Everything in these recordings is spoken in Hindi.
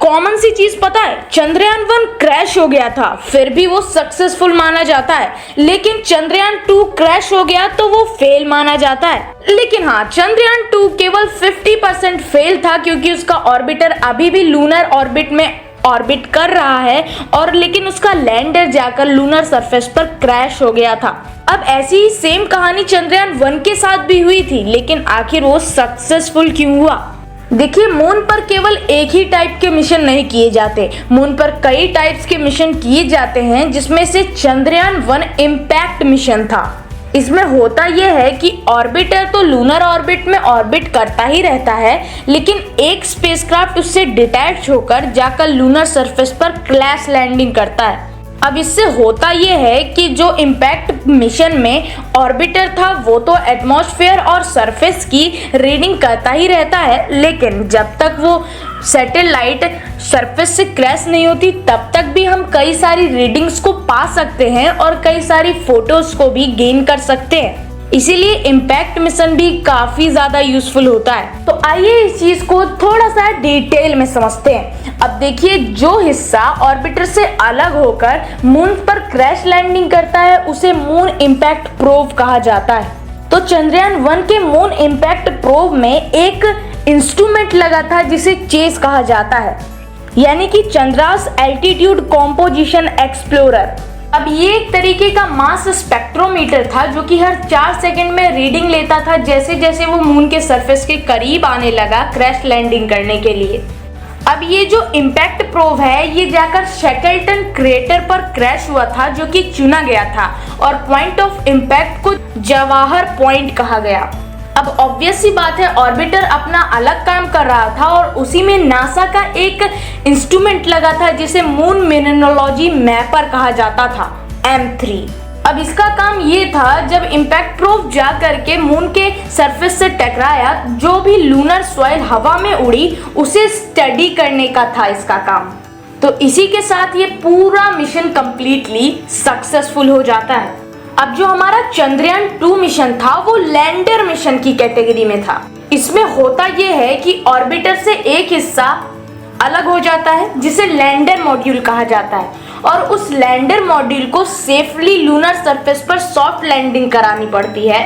कॉमन सी चीज पता है, चंद्रयान-1 क्रैश हो गया था, फिर भी वो सक्सेसफुल माना जाता है। लेकिन चंद्रयान-2 क्रैश हो गया तो वो फेल माना जाता है। लेकिन हाँ, चंद्रयान-2 केवल 50% फेल था, क्योंकि उसका ऑर्बिटर अभी भी लूनर ऑर्बिट में ऑर्बिट कर रहा है और लेकिन उसका लैंडर जाकर लूनर सरफेस पर क्रैश हो गया था। अब ऐसी ही सेम कहानी चंद्रयान-1 के साथ भी हुई थी, लेकिन आखिर वो सक्सेसफुल क्यों हुआ? देखिए, मून पर केवल एक ही टाइप के मिशन नहीं किए जाते, मून पर कई टाइप्स के मिशन किए जाते हैं, जिसमें से चंद्रयान-1 इम्पैक्ट मिशन था। इसमें होता यह है कि ऑर्बिटर तो लूनर ऑर्बिट में ऑर्बिट करता ही रहता है, लेकिन एक स्पेसक्राफ्ट उससे डिटैच होकर जाकर लूनर सरफेस पर क्रैश लैंडिंग करता है। अब इससे होता यह है कि जो इम्पैक्ट मिशन में ऑर्बिटर था वो तो एटमॉस्फेयर और सरफेस की रीडिंग करता ही रहता है, लेकिन जब तक वो सैटेलाइट सरफेस से क्रैश नहीं होती तब तक भी हम कई सारी रीडिंग्स को पा सकते हैं और कई सारी फोटोज को भी गेन कर सकते हैं। इसीलिए इम्पैक्ट मिशन भी काफी ज्यादा यूजफुल होता है। तो आइए इस चीज को थोड़ा सा डिटेल में समझते हैं। अब देखिए, जो हिस्सा ऑर्बिटर से अलग होकर मून पर क्रैश लैंडिंग करता है उसे मून इम्पैक्ट प्रोब कहा जाता है। तो चंद्रयान-1 के मून इम्पैक्ट प्रोब में एक इंस्ट्रूमेंट लगा था जिसे चेस कहा जाता है, यानी कि चंद्रास एल्टीट्यूड कॉम्पोजिशन एक्सप्लोरर। अब ये एक तरीके का मास स्पेक्ट्रोमीटर था जो कि हर 4 सेकंड में रीडिंग लेता था जैसे जैसे वो मून के सरफेस के करीब आने लगा क्रैश लैंडिंग करने के लिए। अब ये जो इम्पैक्ट प्रोब है ये जाकर शेकल्टन क्रेटर पर क्रैश हुआ था, जो कि चुना गया था, और पॉइंट ऑफ इम्पैक्ट को जवाहर पॉइंट कहा गया। अब ऑब्वियस सी बात है, ऑर्बिटर अपना अलग काम कर रहा था और उसी में नासा का एक इंस्ट्रूमेंट लगा था जिसे मून मिनरोलॉजी मैपर कहा जाता था, M3। अब इसका काम ये था, जब इम्पैक्ट प्रोब जा करके मून के सरफेस से टकराया, जो भी लूनर सॉइल हवा में उड़ी उसे स्टडी करने का था इसका काम। तो इसी के साथ ये पूरा मिशन कंप्लीटली सक्सेसफुल हो जाता है। अब जो हमारा चंद्रयान-2 मिशन था वो लैंडर मिशन की कैटेगरी में था। इसमें होता यह है कि ऑर्बिटर से एक हिस्सा अलग हो जाता है जिसे लैंडर मॉड्यूल कहा जाता है, और उस लैंडर मॉड्यूल को सेफली लूनर सरफेस पर सॉफ्ट लैंडिंग करानी पड़ती है।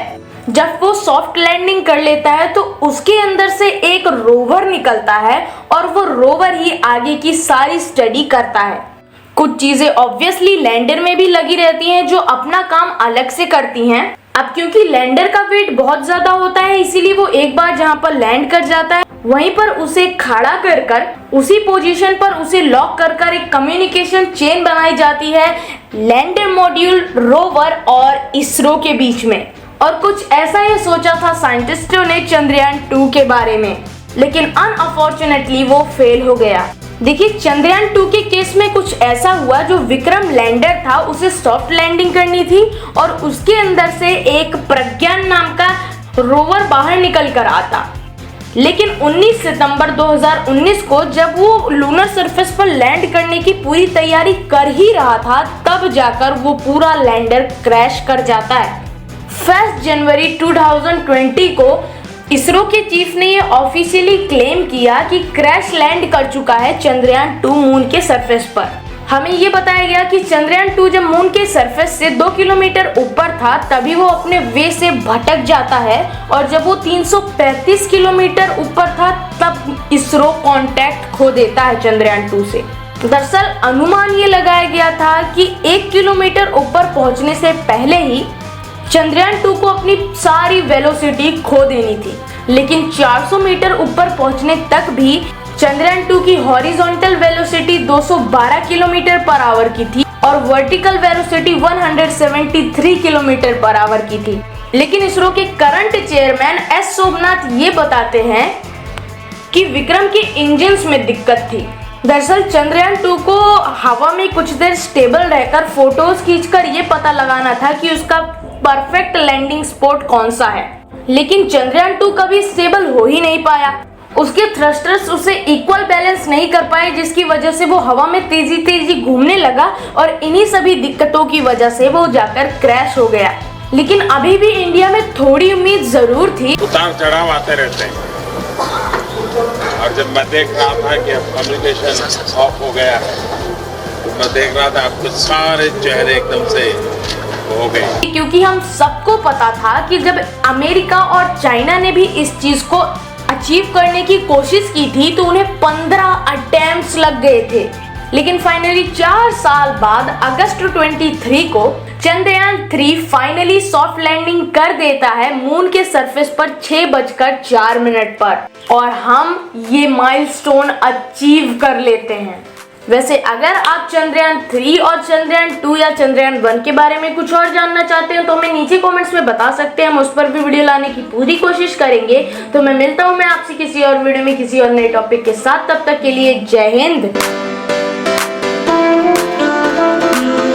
जब वो सॉफ्ट लैंडिंग कर लेता है तो उसके अंदर से एक रोवर निकलता है और वो रोवर ही आगे की सारी स्टडी करता है। कुछ चीजें ऑब्वियसली लैंडर में भी लगी रहती हैं जो अपना काम अलग से करती हैं। अब क्योंकि लैंडर का वेट बहुत ज्यादा होता है, इसीलिए वो एक बार जहां पर लैंड कर जाता है वहीं पर उसे खड़ा कर उसी पोजीशन पर उसे लॉक कर एक कम्युनिकेशन चेन बनाई जाती है लैंडर मॉड्यूल, रोवर और इसरो के बीच में। और कुछ ऐसा ही सोचा था साइंटिस्टों ने चंद्रयान-2 के बारे में, लेकिन अनफॉर्चुनेटली वो फेल हो गया। देखिए, चंद्रयान-2 के केस में कुछ ऐसा हुआ, जो विक्रम लैंडर था उसे सॉफ्ट लैंडिंग करनी थी और उसके अंदर से एक प्रज्ञान नाम का रोवर बाहर निकल कर आता, लेकिन 19 सितंबर 2019 को जब वो लूनर सरफेस पर लैंड करने की पूरी तैयारी कर ही रहा था तब जाकर वो पूरा लैंडर क्रैश कर जाता है। 1 जनवरी 2020 को इसरो के चीफ ने ये ऑफिशियली क्लेम किया कि क्रैश लैंड कर चुका है चंद्रयान-2 मून के सरफेस पर। हमें ये बताया गया कि चंद्रयान-2 जब मून के सरफेस से 2 किलोमीटर ऊपर था तभी वो अपने वे से भटक जाता है, और जब वो 335 किलोमीटर ऊपर था तब इसरो कांटेक्ट खो देता है चंद्रयान-2 से। दरअसल अनुमान ये लगाया गया था कि 1 किलोमीटर ऊपर पहुंचने से पहले ही चंद्रयान-2 को अपनी सारी वेलोसिटी खो देनी थी, लेकिन 400 मीटर ऊपर पहुंचने तक भी चंद्रयान-2 की horizontal velocity 212 kilometre per hour की थी और vertical velocity 173 kilometre per hour की थी। लेकिन इसरो के करंट चेयरमैन एस सोमनाथ ये बताते हैं कि विक्रम के इंजन्स में दिक्कत थी। दरअसल चंद्रयान-2 को हवा में कुछ देर स्टेबल रहकर फोटोज खींचकर ये पता लगाना था कि उसका परफेक्ट लैंडिंग स्पॉट कौन सा है, लेकिन चंद्रयान-2 कभी स्टेबल हो ही नहीं पाया। उसके थ्रस्टर्स उसे इक्वल बैलेंस नहीं कर पाए, जिसकी वजह से वो हवा में तेजी तेजी घूमने लगा और इन्हीं सभी दिक्कतों की वजह से वो जाकर क्रैश हो गया। लेकिन अभी भी इंडिया में थोड़ी उम्मीद जरूर थी। उतार चढ़ाव आते रहते हैं, और जब मैं देख रहा था कि अब कम्युनिकेशन ऑफ हो गया है तो मैं देख रहा था आपके सारे चेहरे एकदम से हो गए, क्योंकि हम सबको पता था कि जब अमेरिका और चाइना ने भी इस चीज को अचीव करने की कोशिश की थी तो उन्हें 15 अटेम्प्ट्स लग गए थे, लेकिन फाइनली 4 साल बाद अगस्त 23 को चंद्रयान 3 फाइनली सॉफ्ट लैंडिंग कर देता है मून के सरफेस पर 6:04 पर और हम ये माइलस्टोन अचीव कर लेते हैं। वैसे अगर आप चंद्रयान 3 और चंद्रयान 2 या चंद्रयान 1 के बारे में कुछ और जानना चाहते हैं तो हमें नीचे कमेंट्स में बता सकते हैं, हम उस पर भी वीडियो लाने की पूरी कोशिश करेंगे। तो मैं मिलता हूं मैं आपसे किसी और वीडियो में किसी और नए टॉपिक के साथ, तब तक के लिए जय हिंद।